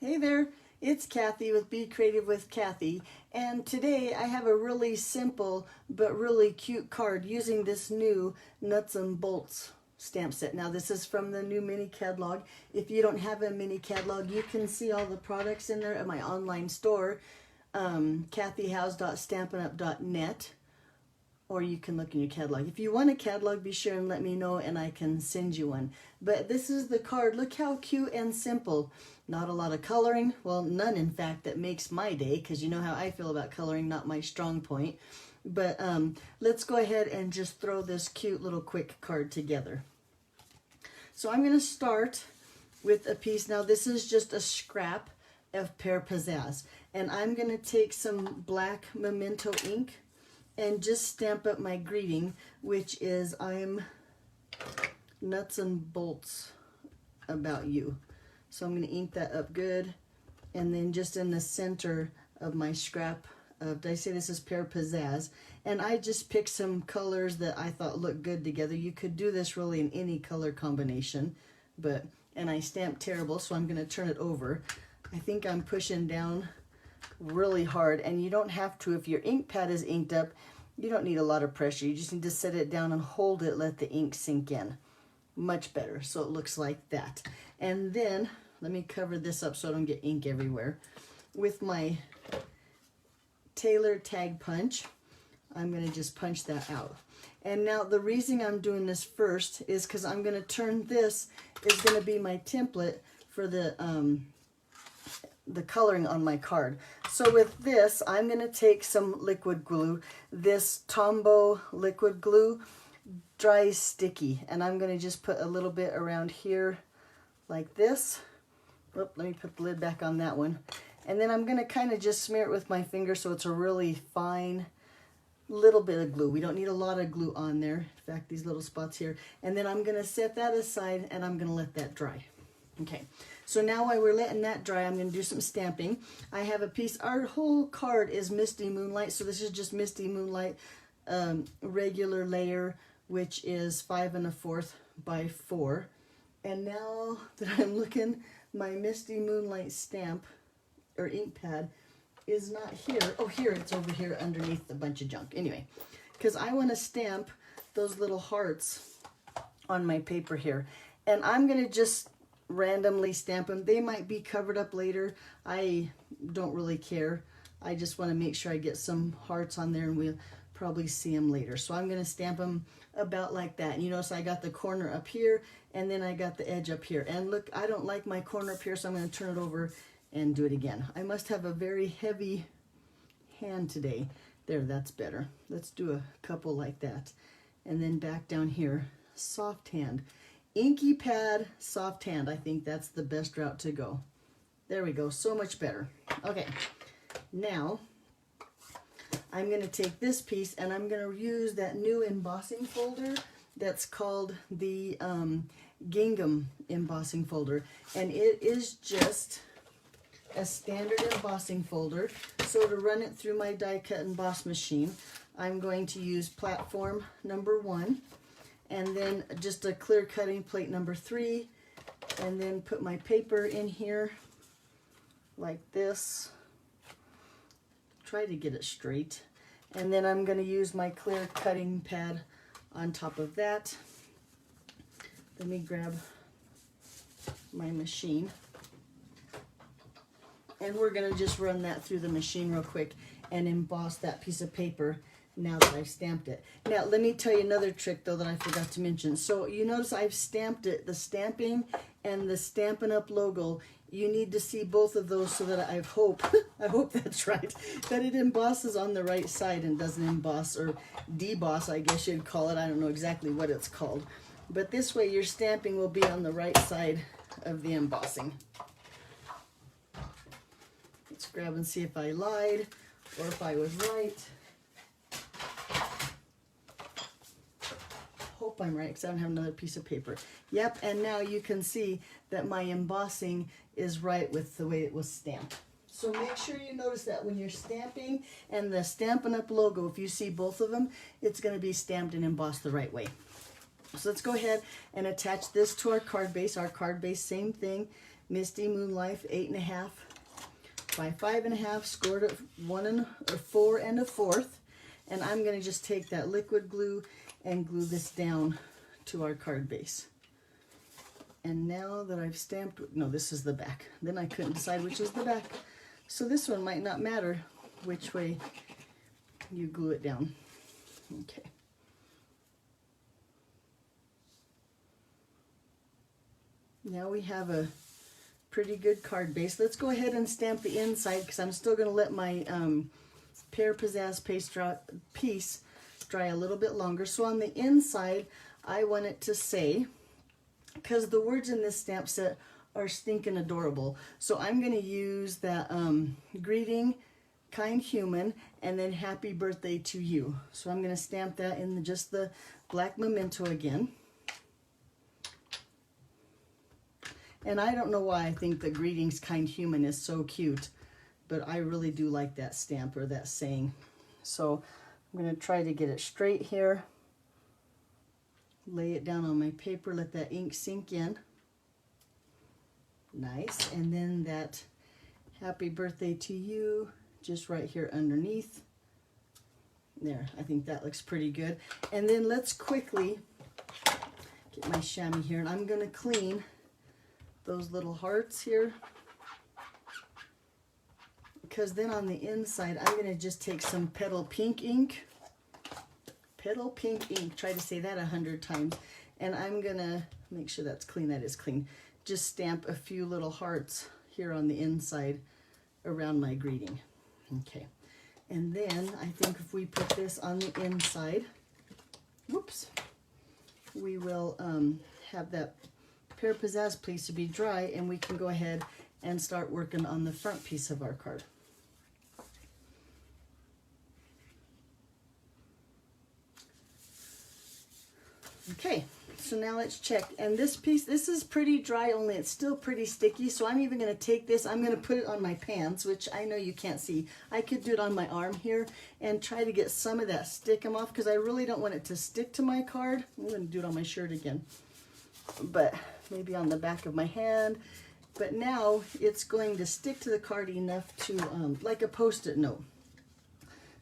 Hey there, it's Kathy with Be Creative with Kathy, and today I have a really simple but really cute card using this new Nuts and Bolts stamp set. Now this is from the new mini catalog. If you don't have a mini catalog, you can see all the products in there at my online store, kathyhouse.stampinup.net, or you can look in your catalog. If you want a catalog, be sure and let me know and I can send you one. But this is the card. Look how cute and simple. Not a lot of coloring. Well, none in fact, that makes my day, because you know how I feel about coloring, not my strong point. But let's go ahead and just throw this cute little quick card together. So I'm going to start with a piece. Now this is just a scrap of Pear Pizzazz. And I'm going to take some black Memento ink and just stamp up my greeting, which is I'm nuts and bolts about you. So I'm going to ink that up good, and then just in the center of my scrap of, did I say this is Pear Pizzazz? And I just picked some colors that I thought looked good together. You could do this really in any color combination, and I stamped terrible, so I'm going to turn it over. I think I'm pushing down really hard, and you don't have to. If your ink pad is inked up, you don't need a lot of pressure. You just need to set it down and hold it, let the ink sink in. Much better. So it looks like that. And then let me cover this up so I don't get ink everywhere. With my Taylor tag punch, I'm going to just punch that out. And now the reason I'm doing this first is because I'm going to turn this is going to be my template for the coloring on my card. So with this, I'm going to take some liquid glue. This Tombow liquid glue dries sticky, and I'm going to just put a little bit around here like this. Oop, let me put the lid back on that one. And then I'm going to kind of just smear it with my finger so it's a really fine little bit of glue. We don't need a lot of glue on there. In fact, these little spots here. And then I'm going to set that aside and I'm going to let that dry. Okay, so now while we're letting that dry, I'm going to do some stamping. I have a piece, our whole card is Misty Moonlight, so this is just Misty Moonlight regular layer, which is 5 1/4 by 4. And now that I'm looking, my Misty Moonlight stamp, or ink pad, is not here. Oh, here, it's over here underneath a bunch of junk. Anyway, because I want to stamp those little hearts on my paper here. And I'm going to just randomly stamp them. They might be covered up later. I don't really care. I just want to make sure I get some hearts on there, and we'll probably see them later. So I'm going to stamp them about like that. And you notice I got the corner up here, and then I got the edge up here. And look, I don't like my corner up here, so I'm going to turn it over and do it again. I must have a very heavy hand today. There, that's better. Let's do a couple like that. And then back down here, soft hand. Inky pad, soft hand. I think that's the best route to go. There we go, so much better. Okay, now I'm going to take this piece and I'm going to use that new embossing folder that's called the Gingham embossing folder. And it is just a standard embossing folder. So to run it through my die cut emboss machine, I'm going to use platform number 1. And then just a clear cutting plate number 3, and then put my paper in here like this. Try to get it straight. And then I'm going to use my clear cutting pad on top of that. Let me grab my machine. And we're going to just run that through the machine real quick and emboss that piece of paper now that I've stamped it. Now, let me tell you another trick, though, that I forgot to mention. So you notice I've stamped it, the stamping and the Stampin' Up logo. You need to see both of those so that I hope that's right, that it embosses on the right side and doesn't emboss or deboss, I guess you'd call it. I don't know exactly what it's called. But this way your stamping will be on the right side of the embossing. Let's grab and see if I lied or if I was right. Hope I'm right, because I don't have another piece of paper. Yep, and now you can see that my embossing is right with the way it was stamped. So make sure you notice that when you're stamping and the Stampin' Up logo, if you see both of them, it's going to be stamped and embossed the right way. So let's go ahead and attach this to our card base. Our card base, same thing. Misty Moonlife 8.5 by 5.5, scored at 4 1/4. And I'm going to just take that liquid glue and glue this down to our card base. And now that I've stamped, no, this is the back. Then I couldn't decide which is the back. So this one might not matter which way you glue it down. Okay. Now we have a pretty good card base. Let's go ahead and stamp the inside because I'm still going to let my Pear Pizzazz piece dry a little bit longer. So on the inside, I want it to say, because the words in this stamp set are stinking adorable. So I'm going to use that greeting, kind human, and then happy birthday to you. So I'm going to stamp that in just the black memento again. And I don't know why I think the greetings, kind human is so cute, but I really do like that stamp or that saying. So I'm going to try to get it straight here. Lay it down on my paper, let that ink sink in. Nice. And then that happy birthday to you just right here underneath. There, I think that looks pretty good. And then let's quickly get my chamois here, and I'm going to clean those little hearts here. Because then on the inside, I'm going to just take some Petal Pink ink. Petal Pink ink, try to say that 100 times. And I'm going to make sure that's clean. That is clean. Just stamp a few little hearts here on the inside around my greeting. Okay. And then I think if we put this on the inside, whoops, we will have that Pear Pizzazz piece to be dry, and we can go ahead and start working on the front piece of our card. Okay, so now let's check. And this piece, this is pretty dry, only it's still pretty sticky. So I'm even going to take this, I'm going to put it on my pants, which I know you can't see. I could do it on my arm here and try to get some of that stickum off because I really don't want it to stick to my card. I'm going to do it on my shirt again, but maybe on the back of my hand. But now it's going to stick to the card enough to, like a Post-it note.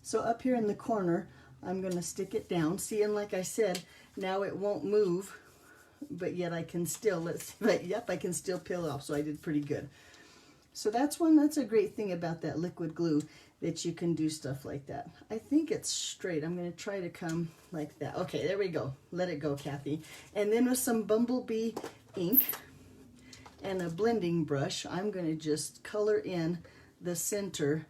So up here in the corner, I'm going to stick it down. See, and like I said, now it won't move, but yet I can still, yep, I can still peel off, so I did pretty good. So that's a great thing about that liquid glue, that you can do stuff like that. I think it's straight. I'm going to try to come like that. Okay, there we go. Let it go, Kathy. And then with some Bumblebee ink and a blending brush, I'm going to just color in the center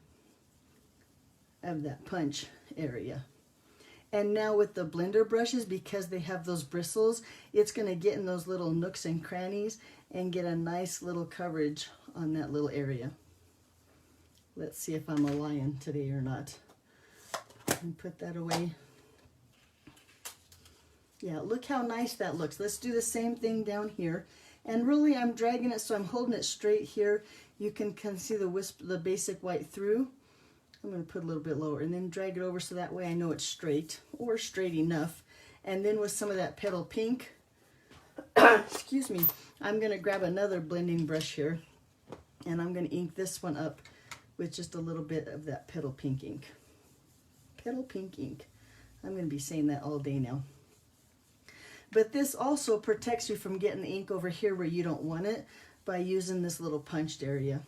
of that punch area. And now with the blender brushes, because they have those bristles, it's going to get in those little nooks and crannies and get a nice little coverage on that little area. Let's see if I'm a lion today or not. And put that away. Yeah, look how nice that looks. Let's do the same thing down here. And really I'm dragging it so I'm holding it straight here. You can see the basic white through. I'm going to put a little bit lower and then drag it over so that way I know it's straight or straight enough. And then with some of that Petal Pink, excuse me, I'm going to grab another blending brush here and I'm going to ink this one up with just a little bit of that Petal Pink ink. Petal Pink ink. I'm going to be saying that all day now. But this also protects you from getting the ink over here where you don't want it by using this little punched area.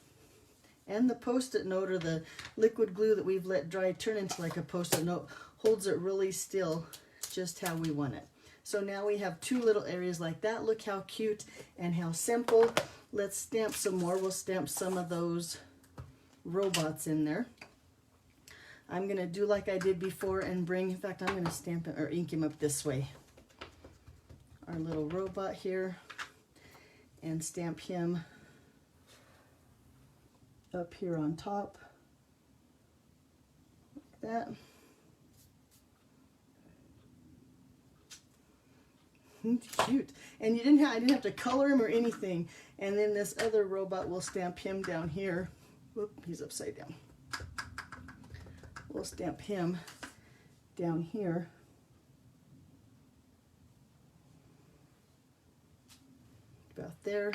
And the Post-it note, or the liquid glue that we've let dry turn into like a Post-it note, holds it really still just how we want it. So now we have two little areas like that. Look how cute and how simple. Let's stamp some more. We'll stamp some of those robots in there. I'm going to do like I did before and bring, in fact, I'm going to stamp it or ink him up this way. Our little robot here, and stamp him up here on top, like that. Cute. And I didn't have to color him or anything. And then this other robot, will stamp him down here. Whoop, he's upside down. We'll stamp him down here. About there.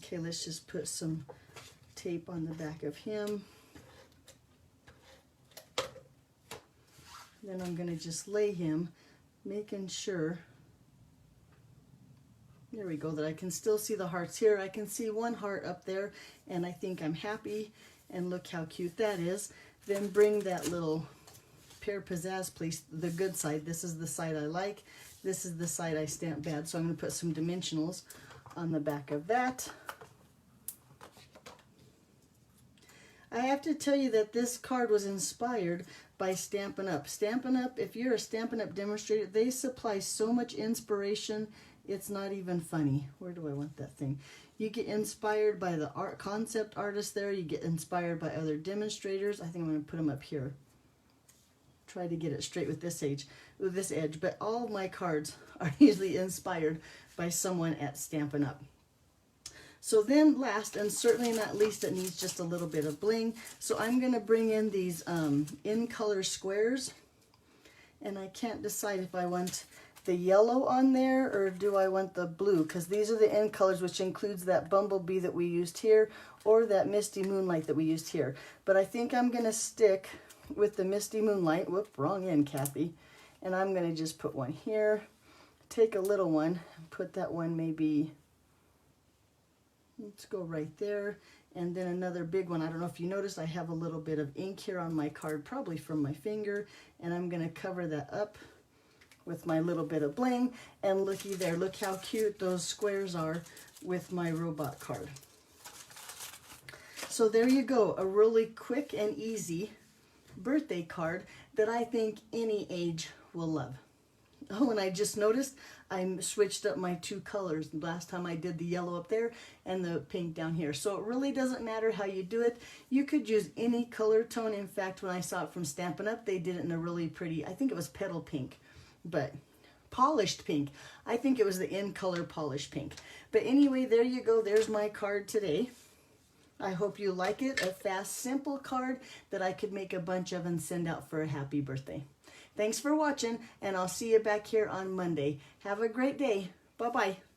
Okay, let's just put some tape on the back of him. Then I'm going to just lay him, making sure, there we go, that I can still see the hearts here. I can see one heart up there, and I think I'm happy. And look how cute that is. Then bring that little Pear Pizzazz, please, the good side. This is the side I like. This is the side I stamp bad. So I'm going to put some dimensionals on the back of that. I have to tell you that this card was inspired by Stampin' Up. Stampin' Up, if you're a Stampin' Up demonstrator, they supply so much inspiration, it's not even funny. Where do I want that thing? You get inspired by the art concept artists there. You get inspired by other demonstrators. I think I'm going to put them up here. Try to get it straight with this edge. But all of my cards are usually inspired by someone at Stampin' Up. So then last, and certainly not least, it needs just a little bit of bling. So I'm going to bring in these in color squares. And I can't decide if I want the yellow on there or do I want the blue, because these are the in colors, which includes that bumblebee that we used here or that misty moonlight that we used here. But I think I'm going to stick with the misty moonlight. Whoop, wrong end, Kathy. And I'm going to just put one here, take a little one, put that one maybe, let's go right there, and then another big one. I don't know if you noticed, I have a little bit of ink here on my card, probably from my finger, and I'm going to cover that up with my little bit of bling. And looky there, look how cute those squares are with my robot card. So there you go, a really quick and easy birthday card that I think any age will love. Oh, and I just noticed I switched up my two colors. Last time I did the yellow up there and the pink down here. So it really doesn't matter how you do it. You could use any color tone. In fact, when I saw it from Stampin' Up, they did it in a really pretty, I think it was petal pink, but polished pink. I think it was the in color polished pink. But anyway, there you go. There's my card today. I hope you like it. A fast, simple card that I could make a bunch of and send out for a happy birthday. Thanks for watching, and I'll see you back here on Monday. Have a great day. Bye-bye.